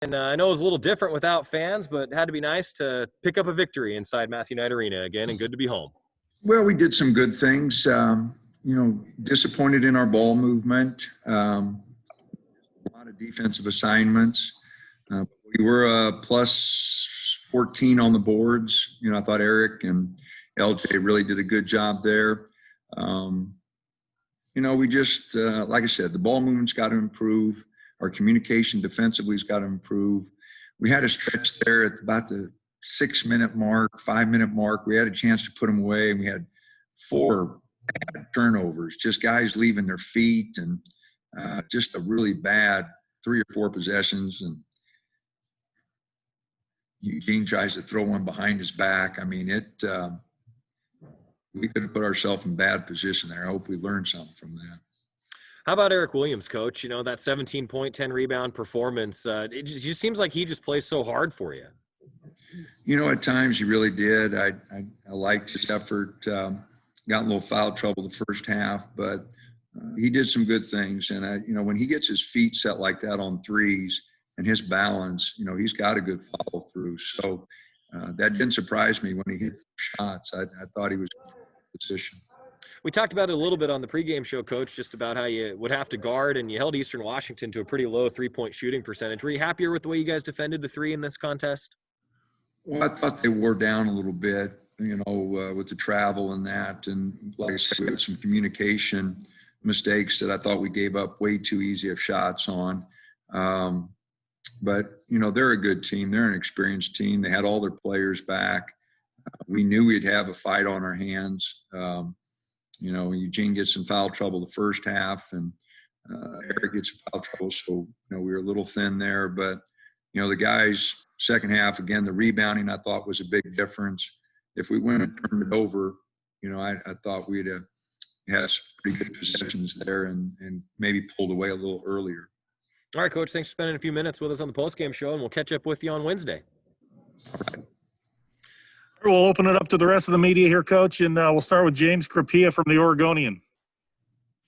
And I know it was a little different without fans, but it had to be nice to pick up a victory inside Matthew Knight Arena again, and good to be home. Well, we did some good things. Disappointed in our ball movement. A lot of defensive assignments. We were a plus 14 on the boards. I thought Eric and LJ really did a good job there. We just, like I said, the ball movement's got to improve. Our communication defensively's got to improve. We had a stretch there at about the 6-minute mark, 5-minute mark. We had a chance to put them away, and we had 4 bad turnovers, just guys leaving their feet, and just a really bad 3 or 4 possessions. And Eugene tries to throw one behind his back. I mean, we could have put ourselves in bad position there. I hope we learned something from that. How about Eric Williams, Coach? That 17-point, 10-rebound performance, it just seems like he just plays so hard for you. At times he really did. I liked his effort. Got in a little foul trouble the first half, but he did some good things. And, when he gets his feet set like that on threes and his balance, he's got a good follow through. So that didn't surprise me when he hit shots. I thought he was in position. We talked about it a little bit on the pregame show, Coach, just about how you would have to guard, and you held Eastern Washington to a pretty low 3-point shooting percentage. Were you happier with the way you guys defended the 3 in this contest? Well, I thought they wore down a little bit, with the travel and that. And like I said, we had some communication mistakes that I thought we gave up way too easy of shots on. But they're a good team. They're an experienced team. They had all their players back. We knew we'd have a fight on our hands. Eugene gets in foul trouble the first half, and Eric gets in foul trouble. So, we were a little thin there. But, the guys, second half, again, the rebounding I thought was a big difference. If we went and turned it over, I thought we'd have had some pretty good possessions there and maybe pulled away a little earlier. All right, Coach, thanks for spending a few minutes with us on the postgame show, and we'll catch up with you on Wednesday. All right. We'll open it up to the rest of the media here, Coach, and we'll start with James Crapia from the Oregonian.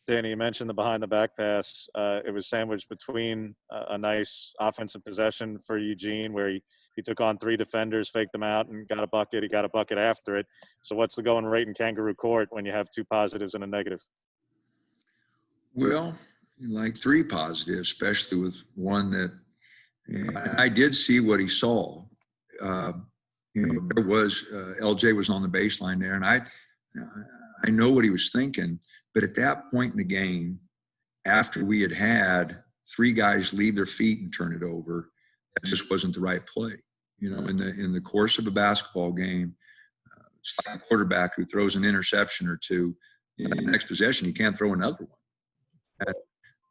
Danny, you mentioned the behind-the-back pass. It was sandwiched between a nice offensive possession for Eugene where he took on 3 defenders, faked them out, and got a bucket. He got a bucket after it. So what's the going rate in Kangaroo Court when you have 2 positives and a negative? Well, like 3 positives, especially with one that I did see what he saw. There was LJ was on the baseline there, and I know what he was thinking. But at that point in the game, after we had 3 guys leave their feet and turn it over, that just wasn't the right play. In the course of a basketball game, it's like a quarterback who throws an interception or 2. In the next possession, he can't throw another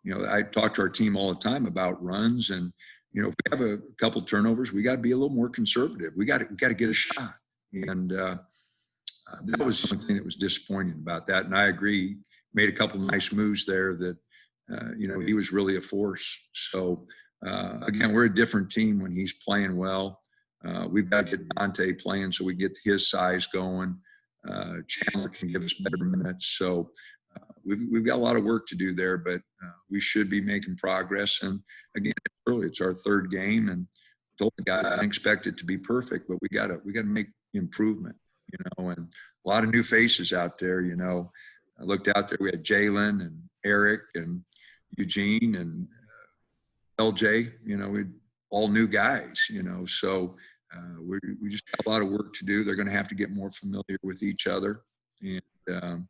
one. I talk to our team all the time about runs, and if we have a couple turnovers, we got to be a little more conservative. We got to get a shot, and that was the only thing that was disappointing about that. And I agree, made a couple nice moves there that he was really a force. So again, we're a different team when he's playing well. We've got to get Dante playing so we get his size going. Chandler can give us better minutes. So we've got a lot of work to do there, but we should be making progress. And again, it's our 3rd game, and I told the guys I didn't expect it to be perfect, but we got to make improvement, and a lot of new faces out there. I looked out there, we had Jalen and Eric and Eugene and LJ, we all new guys, so we just got a lot of work to do. They're going to have to get more familiar with each other, and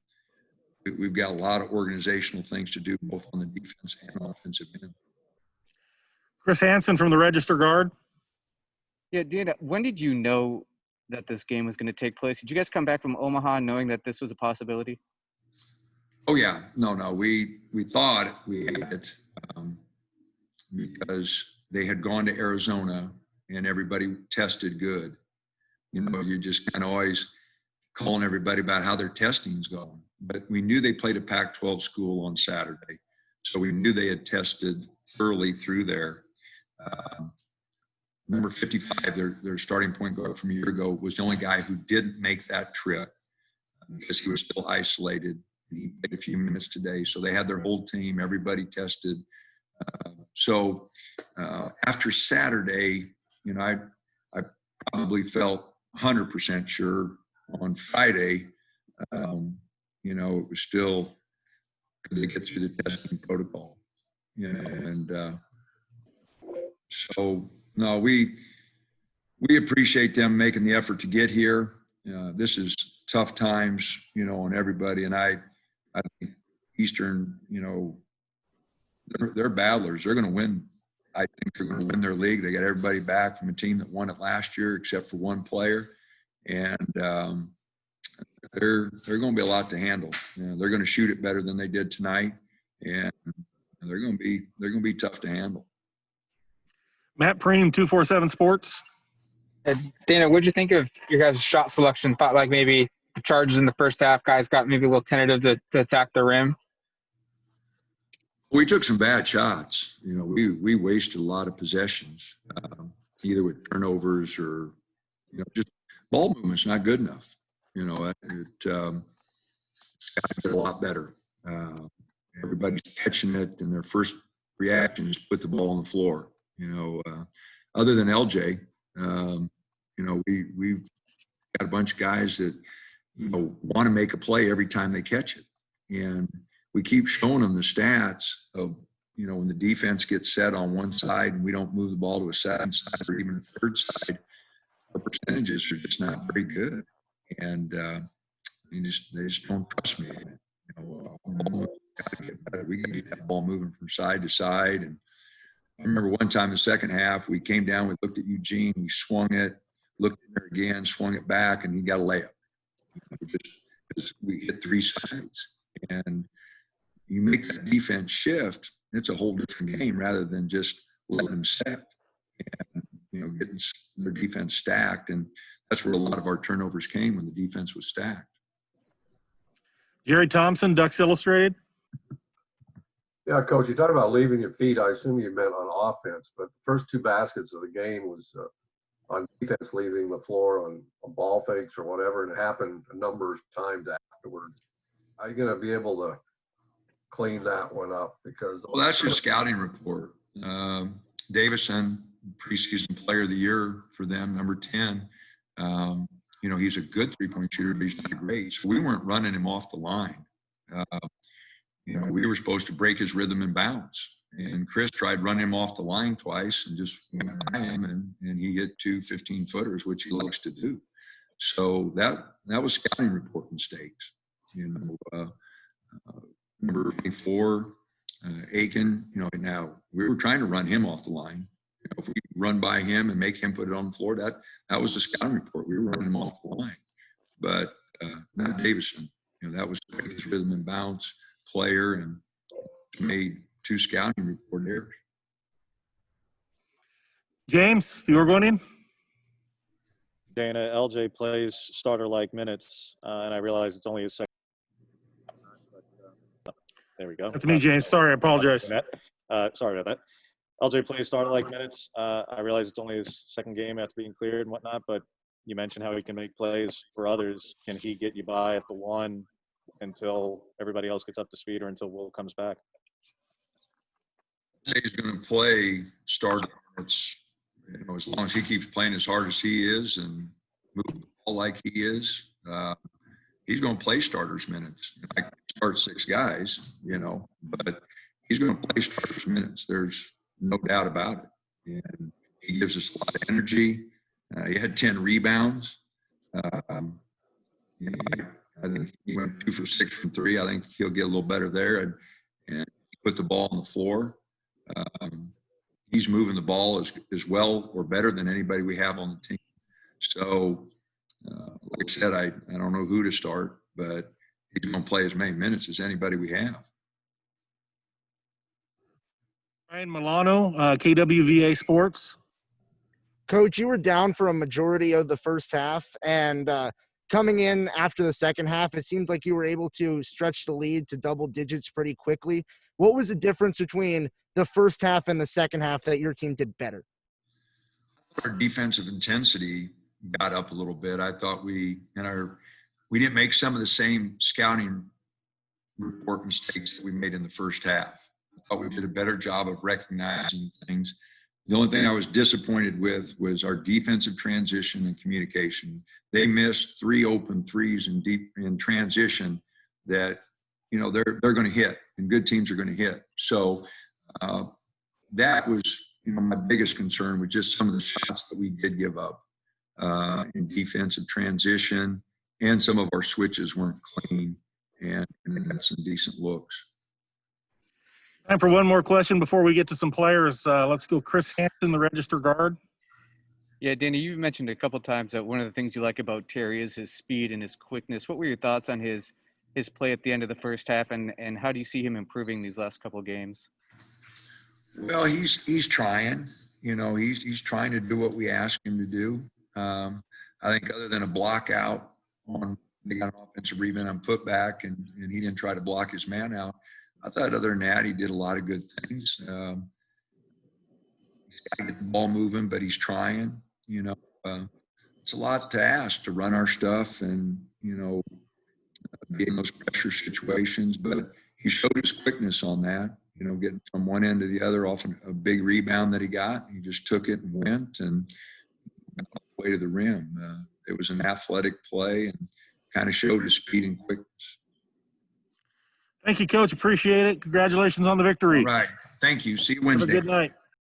we've got a lot of organizational things to do, both on the defense and offensive end. Chris Hansen from the Register Guard. Yeah, Dean, when did you know that this game was going to take place? Did you guys come back from Omaha knowing that this was a possibility? Oh, yeah. No. We thought we had it because they had gone to Arizona and everybody tested good. You're just kind of always calling everybody about how their testing's going. But we knew they played a Pac-12 school on Saturday, so we knew they had tested thoroughly through there. Number 55, their starting point guard from a year ago, was the only guy who didn't make that trip because he was still isolated. And he played a few minutes today. So they had their whole team, everybody tested. So after Saturday, I probably felt 100% sure. On Friday, it was still they get through the testing protocol. And so no, we appreciate them making the effort to get here. This is tough times, on everybody, and I think Eastern, they're battlers. They're going to win. I think they're going to win their league. They got everybody back from a team that won it last year, except for one player, and they're going to be a lot to handle. They're going to shoot it better than they did tonight, and they're going to be tough to handle. Matt Preem, 247 Sports. Dana, what'd you think of your guys' shot selection? Thought like maybe the Chargers in the first half, guys got maybe a little tentative to attack the rim. We took some bad shots. We wasted a lot of possessions, either with turnovers or, just ball movement's not good enough. It's got to get a lot better. Everybody's catching it, and their first reaction is to put the ball on the floor. Other than LJ, we've got a bunch of guys that, want to make a play every time they catch it. And we keep showing them the stats of, when the defense gets set on one side and we don't move the ball to a second side or even a third side, our percentages are just not very good. And they just don't trust me. Gotta get better. We can get that ball moving from side to side. And I remember one time in the second half, we came down, we looked at Eugene, we swung it, looked at her again, swung it back, and he got a layup. Because we hit three sides. And you make that defense shift, it's a whole different game rather than just letting them set and, getting their defense stacked. And that's where a lot of our turnovers came, when the defense was stacked. Jerry Thompson, Ducks Illustrated. Yeah, Coach, you talked about leaving your feet. I assume you meant on offense, but the first two baskets of the game was on defense leaving the floor on ball fakes or whatever, and it happened a number of times afterwards. Are you going to be able to clean that one up? Because that's just scouting report. Davison, preseason player of the year for them, number 10. He's a good three-point shooter, but he's not great. So we weren't running him off the line. We were supposed to break his rhythm and bounce. And Chris tried running him off the line twice and just went by him, and he hit two 15-footers, which he likes to do. So that was scouting report mistakes. Number 24, Aiken, now we were trying to run him off the line. If we run by him and make him put it on the floor, that was the scouting report. We were running him off the line. But not Davison. That was his rhythm and bounce player, and made two scouting report errors. James, the Oregonian. Dana, LJ plays starter-like minutes, and I realize it's only his second. There we go. That's me, James. Sorry, I apologize. Sorry about that. LJ plays starter-like minutes. I realize it's only his second game after being cleared and whatnot, but you mentioned how he can make plays for others. Can he get you by at the one until everybody else gets up to speed, or until Will comes back? He's going to play starter minutes, as long as he keeps playing as hard as he is and moving the ball like he is. He's going to play starters minutes. I can start six guys, but he's going to play starters minutes. There's no doubt about it. And he gives us a lot of energy. He had 10 rebounds. I think he went 2 for 6 from three. I think he'll get a little better there and put the ball on the floor. He's moving the ball as well or better than anybody we have on the team. So, like I said, I don't know who to start, but he's going to play as many minutes as anybody we have. Ryan Milano, KWVA Sports. Coach, you were down for a majority of the first half, and coming in after the second half, it seemed like you were able to stretch the lead to double digits pretty quickly. What was the difference between the first half and the second half that your team did better? Our defensive intensity got up a little bit. I thought we didn't make some of the same scouting report mistakes that we made in the first half. I thought we did a better job of recognizing things. The only thing I was disappointed with was our defensive transition and communication. They missed 3 open threes in transition that, you know, they're going to hit, and good teams are going to hit. So that was, you know, my biggest concern was just some of the shots that we did give up in defensive transition, and some of our switches weren't clean, and they got some decent looks. Time for one more question before we get to some players. Let's go Chris Hansen, the register guard. Yeah, Danny, you mentioned a couple times that one of the things you like about Terry is his speed and his quickness. What were your thoughts on his play at the end of the first half, and how do you see him improving these last couple of games? Well, he's trying. You know, he's trying to do what we ask him to do. I think other than a block out on, they got an offensive rebound on putback, and he didn't try to block his man out. I thought other than that, he did a lot of good things. He's got to get the ball moving, but he's trying. You know, it's a lot to ask to run our stuff and, you know, be in those pressure situations. But he showed his quickness on that, you know, getting from one end to the other off a big rebound that he got. He just took it and went and got all the way to the rim. It was an athletic play and kind of showed his speed and quickness. Thank you, Coach. Appreciate it. Congratulations on the victory. All right. Thank you. See you Have a Wednesday. good night.